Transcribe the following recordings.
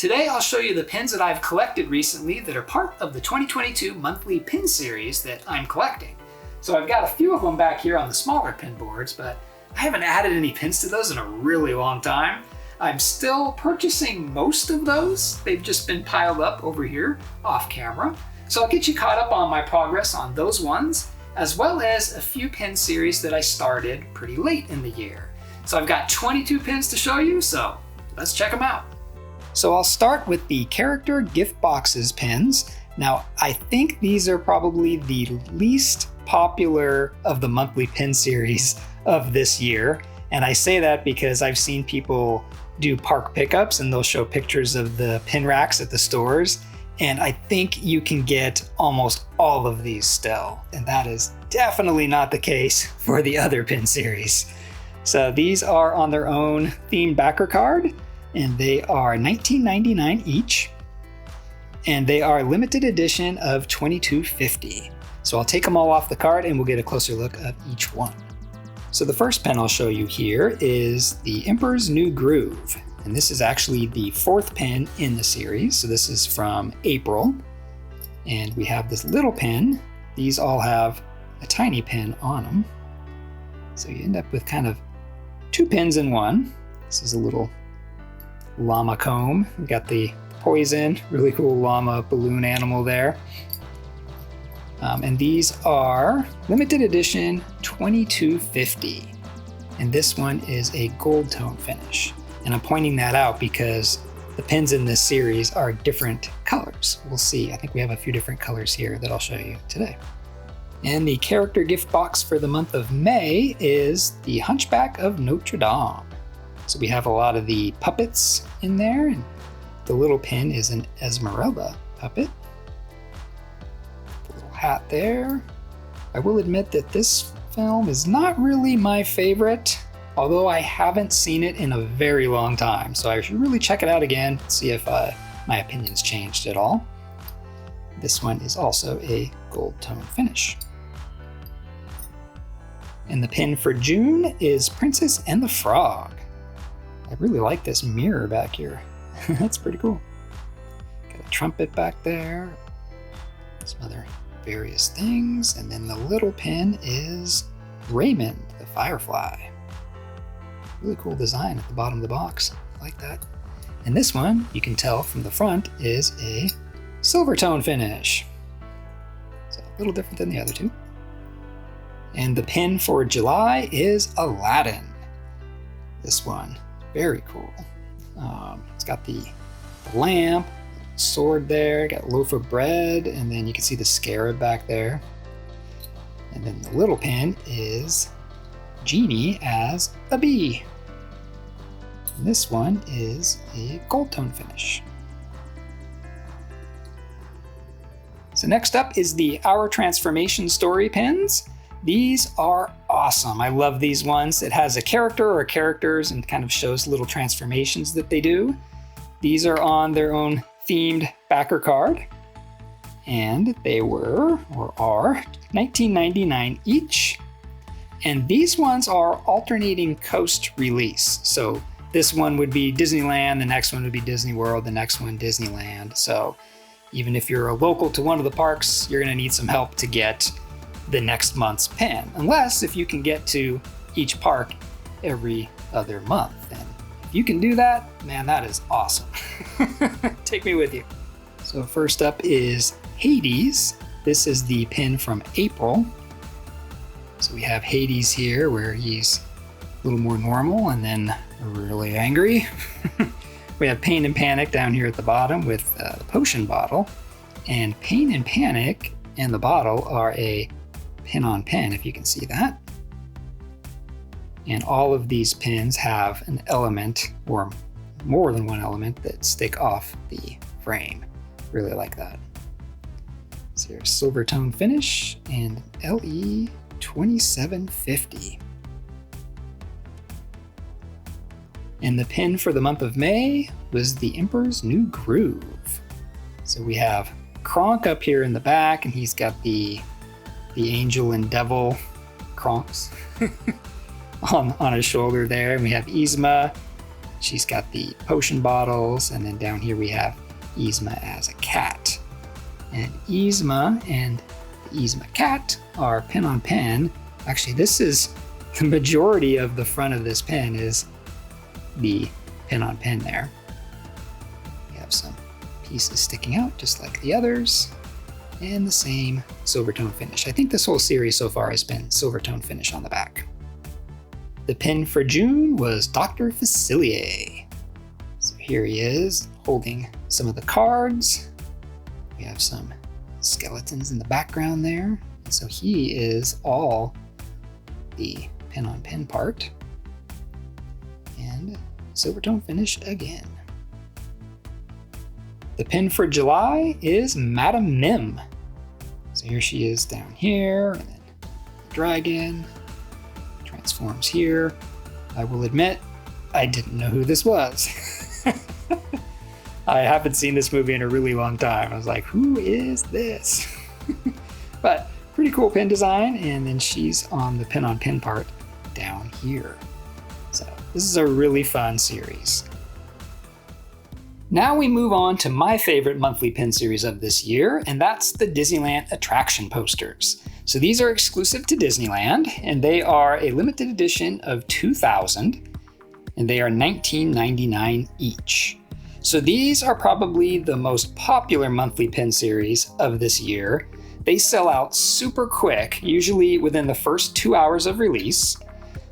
Today I'll show you the pins that I've collected recently that are part of the 2022 monthly pin series that I'm collecting. So I've got a few of them back here on the smaller pin boards, but I haven't added any pins to those in a really long time. I'm still purchasing most of those. They've just been piled up over here off camera. So I'll get you caught up on my progress on those ones, as well as a few pin series that I started pretty late in the year. So I've got 22 pins to show you, so let's check them out. So I'll start with the character gift boxes pins. Now, I think these are probably the least popular of the monthly pin series of this year. And I say that because I've seen people do park pickups and they'll show pictures of the pin racks at the stores. And I think you can get almost all of these still. And that is definitely not the case for the other pin series. So these are on their own themed backer card, and they are $19.99 each. And they are limited edition of 2250. So I'll take them all off the card and we'll get a closer look at each one. So the first pin I'll show you here is the Emperor's New Groove. And this is actually the fourth pin in the series. So this is from April. And we have this little pin. These all have a tiny pin on them. So you end up with kind of two pins in one. This is a little llama comb. We got the poison, really cool llama balloon animal there. And these are limited edition 2250. And this one is a gold tone finish. And I'm pointing that out because the pins in this series are different colors. We'll see. I think we have a few different colors here that I'll show you today. And the character gift box for the month of May is the Hunchback of Notre Dame. So we have a lot of the puppets in there, and the little pin is an Esmeralda puppet. The little hat there. I will admit that this film is not really my favorite, although I haven't seen it in a very long time. So I should really check it out again, see if my opinion's changed at all. This one is also a gold tone finish. And the pin for June is Princess and the Frog. I really like this mirror back here. That's pretty cool. Got a trumpet back there. Some other various things. And then the little pin is Raymond, the Firefly. Really cool design at the bottom of the box. I like that. And this one, you can tell from the front, is a silver tone finish. So a little different than the other two. And the pin for July is Aladdin. This one, very cool. It's got the lamp, sword there, got a loaf of bread, and then you can see the scarab back there. And then the little pin is Genie as a bee. And this one is a gold tone finish. So next up is the Our Transformation Story pins. These are awesome. I love these ones. It has a character or characters and kind of shows little transformations that they do. These are on their own themed backer card. And they were, or are, $19.99 each. And these ones are alternating coast release. So this one would be Disneyland, the next one would be Disney World, the next one Disneyland. So even if you're a local to one of the parks, you're gonna need some help to get the next month's pin, unless if you can get to each park every other month. And if you can do that, man, that is awesome. Take me with you. So first up is Hades. This is the pin from April. So we have Hades here where he's a little more normal and then really angry. We have Pain and Panic down here at the bottom with the potion bottle. And Pain and Panic and the bottle are a pin on pin, if you can see that. And all of these pins have an element or more than one element that stick off the frame. Really like that. So here's silver tone finish and LE 2750. And the pin for the month of May was the Emperor's New Groove. So we have Kronk up here in the back, and he's got the angel and devil Kronks on his shoulder there. And we have Yzma she's got the potion bottles, and then down here we have Yzma as a cat. And Yzma and the Yzma cat are pin on pin. Actually, this is the majority of the front of this pin is the pin on pin there. We have some pieces sticking out just like the others, and the same silver tone finish. I think this whole series so far has been silver tone finish on the back. The pin for June was Dr. Facilier. So here he is holding some of the cards. We have some skeletons in the background there. And so he is all the pin on pin part. And silver tone finish again. The pin for July is Madame Mim. So here she is down here, and then the dragon transforms here. I will admit, I didn't know who this was. I haven't seen this movie in a really long time. I was like, who is this? But pretty cool pin design, and then she's on the pin on pin part down here. So this is a really fun series. Now we move on to my favorite monthly pin series of this year, and that's the Disneyland attraction posters. So these are exclusive to Disneyland, and they are a limited edition of 2,000, and they are $19.99 each. So these are probably the most popular monthly pin series of this year. They sell out super quick, usually within the first 2 hours of release.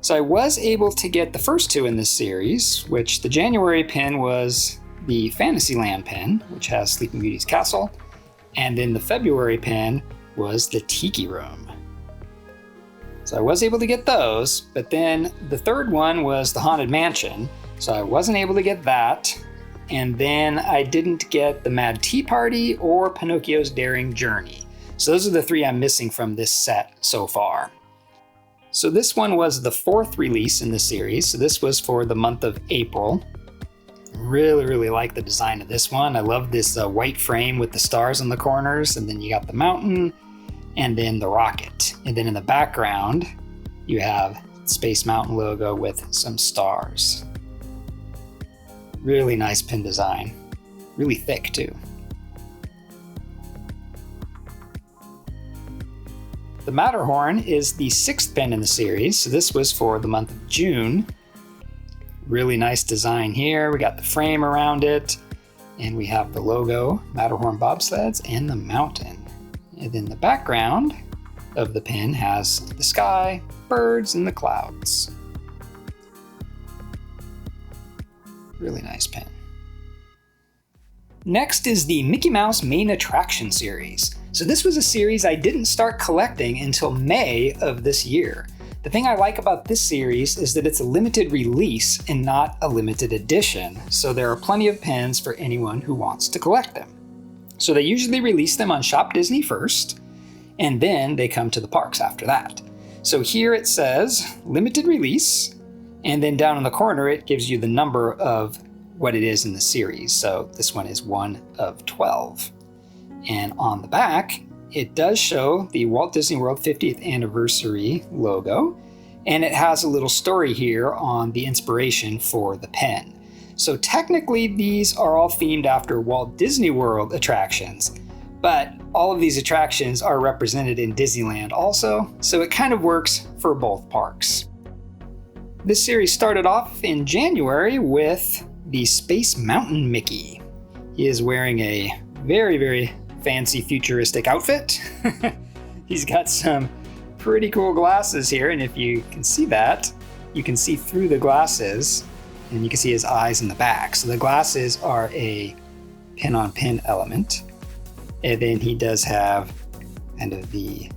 So I was able to get the first two in this series, which the January pin was the Fantasyland pin, which has Sleeping Beauty's castle, and then the February pin was the Tiki Room. So I was able to get those, but then the third one was the Haunted Mansion, so I wasn't able to get that, and then I didn't get the Mad Tea Party or Pinocchio's Daring Journey. So those are the three I'm missing from this set so far. So this one was the fourth release in the series, so this was for the month of April. Really like the design of this one. I love this white frame with the stars on the corners, and then you got the mountain and then the rocket. And then in the background, you have Space Mountain logo with some stars. Really nice pin design. Really thick too. The Matterhorn is the sixth pin in the series, so this was for the month of June. Really nice design here. We got the frame around it, and we have the logo, Matterhorn bobsleds, and the mountain. And then the background of the pin has the sky, birds, and the clouds. Really nice pin. Next is the Mickey Mouse Main Attraction series. So this was a series I didn't start collecting until May of this year. The thing I like about this series is that it's a limited release and not a limited edition, so there are plenty of pins for anyone who wants to collect them. So they usually release them on Shop Disney first, and then they come to the parks after that. So here it says limited release, and then down in the corner it gives you the number of what it is in the series. So this one is 1 of 12. And on the back, it does show the Walt Disney World 50th Anniversary logo, and it has a little story here on the inspiration for the pen. So technically these are all themed after Walt Disney World attractions, but all of these attractions are represented in Disneyland also, so it kind of works for both parks. This series started off in January with the Space Mountain Mickey. He is wearing a very fancy futuristic outfit. He's got some pretty cool glasses here, and if you can see that, you can see through the glasses and you can see his eyes in the back. So the glasses are a pin-on-pin element, and then he does have kind of the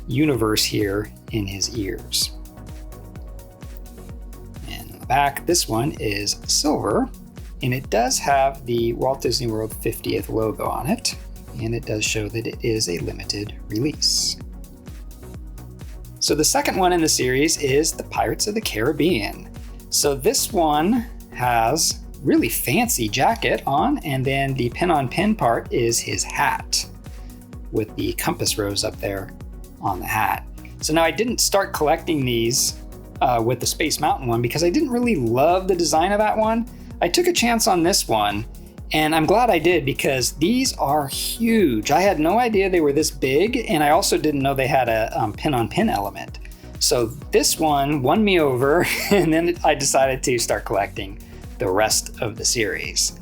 universe here in his ears. And on the back, this one is silver, and it does have the Walt Disney World 50th logo on it, and it does show that it is a limited release. So the second one in the series is the Pirates of the Caribbean. So this one has really fancy jacket on, and then the pin-on-pin part is his hat with the compass rose up there on the hat. So now I didn't start collecting these with the Space Mountain one because I didn't really love the design of that one. I took a chance on this one, and I'm glad I did because these are huge. I had no idea they were this big, and I also didn't know they had a pin-on-pin element. So this one won me over, and then I decided to start collecting the rest of the series.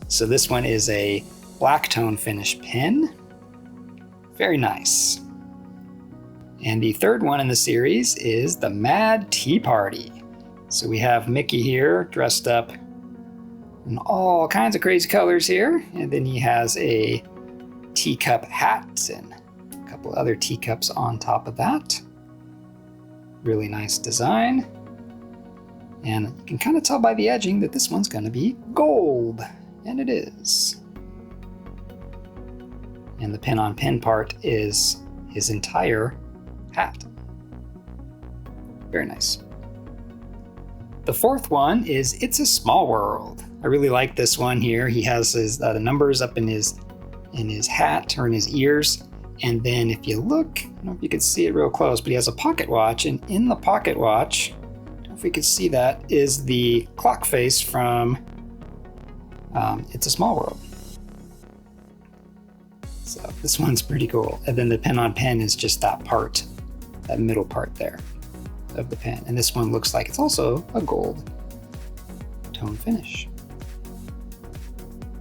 So this one is a black tone finish pin. Very nice. And the third one in the series is the Mad Tea Party. So we have Mickey here dressed up in all kinds of crazy colors here. And then he has a teacup hat and a couple other teacups on top of that. Really nice design. And you can kind of tell by the edging that this one's going to be gold. And it is. And the pin-on-pin part is his entire hat. Very nice. The fourth one is It's a Small World. I really like this one here. He has his the numbers up in his hat or in his ears. And then if you look, I don't know if you can see it real close, but he has a pocket watch. And in the pocket watch, I don't know if we can see that, is the clock face from It's a Small World. So this one's pretty cool. And then the pin-on-pin is just that part, that middle part there of the pen. And this one looks like it's also a gold tone finish.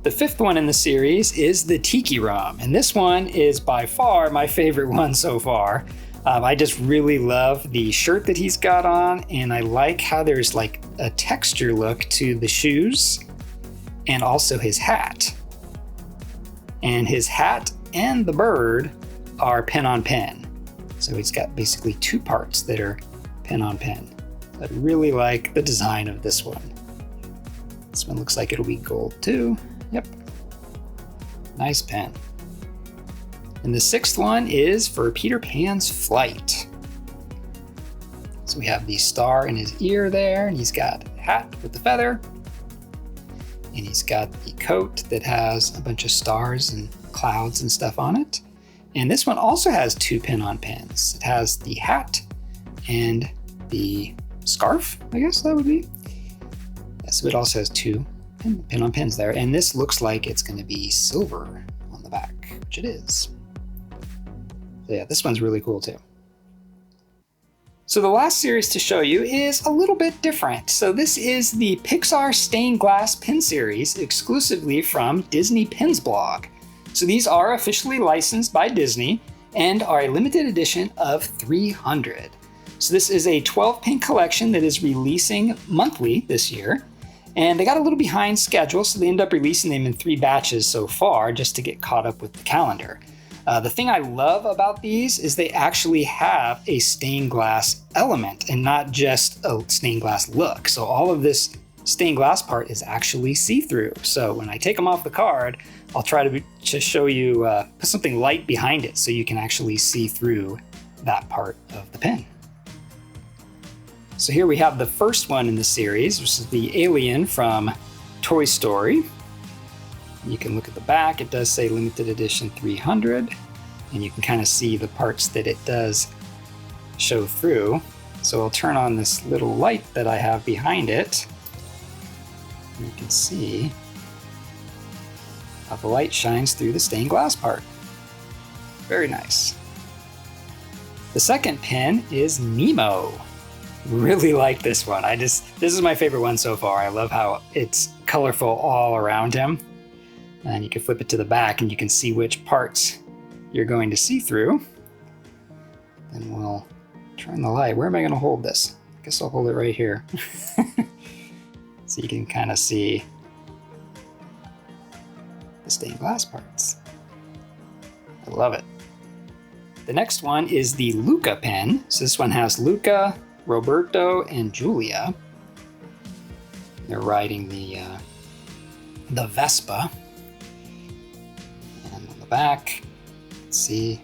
The fifth one in the series is the Tiki Rum. And this one is by far my favorite one so far. I just really love the shirt that he's got on, and I like how there's like a texture look to the shoes and also his hat. And his hat and the bird are pin-on-pin. So he's got basically two parts that are pin-on-pin. I really like the design of this one. This one looks like it'll be gold too. Yep. Nice pen. And the sixth one is for Peter Pan's flight. So we have the star in his ear there, and he's got a hat with the feather. And he's got the coat that has a bunch of stars and clouds and stuff on it. And this one also has two pin-on-pins. It has the hat and the scarf, I guess that would be. Yeah, so it also has two pin-on-pins there. And this looks like it's going to be silver on the back, which it is. So yeah, this one's really cool too. So the last series to show you is a little bit different. So this is the Pixar Stained Glass Pin Series exclusively from Disney Pins blog. So these are officially licensed by Disney and are a limited edition of 300. So this is a 12 pin collection that is releasing monthly this year. And they got a little behind schedule, so they end up releasing them in 3 batches so far just to get caught up with the calendar. The thing I love about these is they actually have a stained glass element and not just a stained glass look. So all of this stained glass part is actually see-through. So when I take them off the card, I'll try to show you, put something light behind it so you can actually see through that part of the pen. So here we have the first one in the series, which is the alien from Toy Story. You can look at the back, it does say limited edition 300, and you can kind of see the parts that it does show through. So I'll turn on this little light that I have behind it. And you can see how the light shines through the stained glass part. Very nice. The second pin is Nemo. Really like this one. This is my favorite one so far. I love how it's colorful all around him. And you can flip it to the back and you can see which parts you're going to see through. Then we'll turn the light. Where am I going to hold this? I guess I'll hold it right here. So you can kind of see the stained glass parts. I love it. The next one is the Luca pen. So this one has Luca, Roberto, and Julia. They're riding the Vespa. And on the back, let's see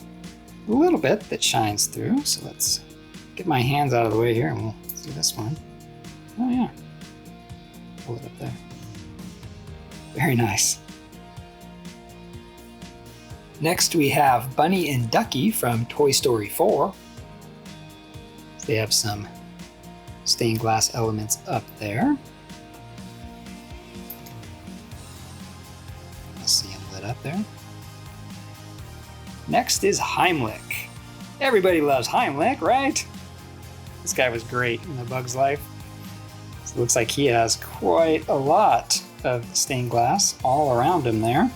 a little bit that shines through. So let's get my hands out of the way here and we'll see this one. Oh yeah. Pull it up there. Very nice. Next we have Bunny and Ducky from Toy Story 4. They have some stained glass elements up there. I'll see him lit up there. Next is Heimlich. Everybody loves Heimlich, right? This guy was great in The Bug's Life. So it looks like he has quite a lot of stained glass all around him there.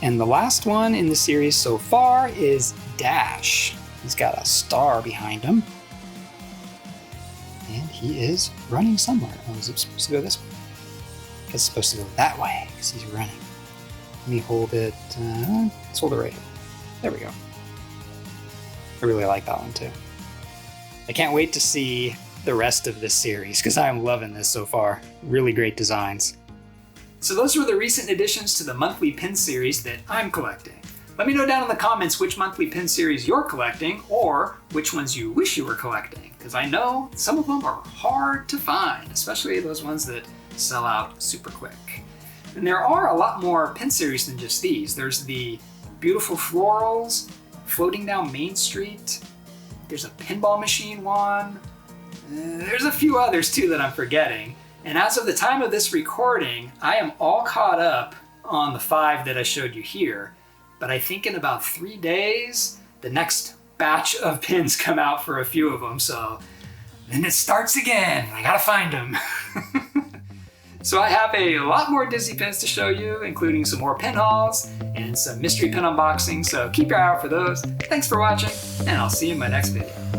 And the last one in the series so far is Dash. He's got a star behind him. And he is running somewhere. Oh, is it supposed to go this way? I guess it's supposed to go that way because he's running. Let me hold it. Let's hold it right here. There we go. I really like that one too. I can't wait to see the rest of this series because I'm loving this so far. Really great designs. So those were the recent additions to the monthly pin series that I'm collecting. Let me know down in the comments which monthly pin series you're collecting or which ones you wish you were collecting, because I know some of them are hard to find, especially those ones that sell out super quick. And there are a lot more pin series than just these. There's the Beautiful Florals, Floating Down Main Street. There's a pinball machine one. There's a few others too that I'm forgetting. And as of the time of this recording, I am all caught up on the 5 that I showed you here. But I think in about 3 days, the next batch of pins come out for a few of them. So then it starts again. I gotta find them. So I have a lot more Disney pins to show you, including some more pin hauls and some mystery pin unboxing. So keep your eye out for those. Thanks for watching, and I'll see you in my next video.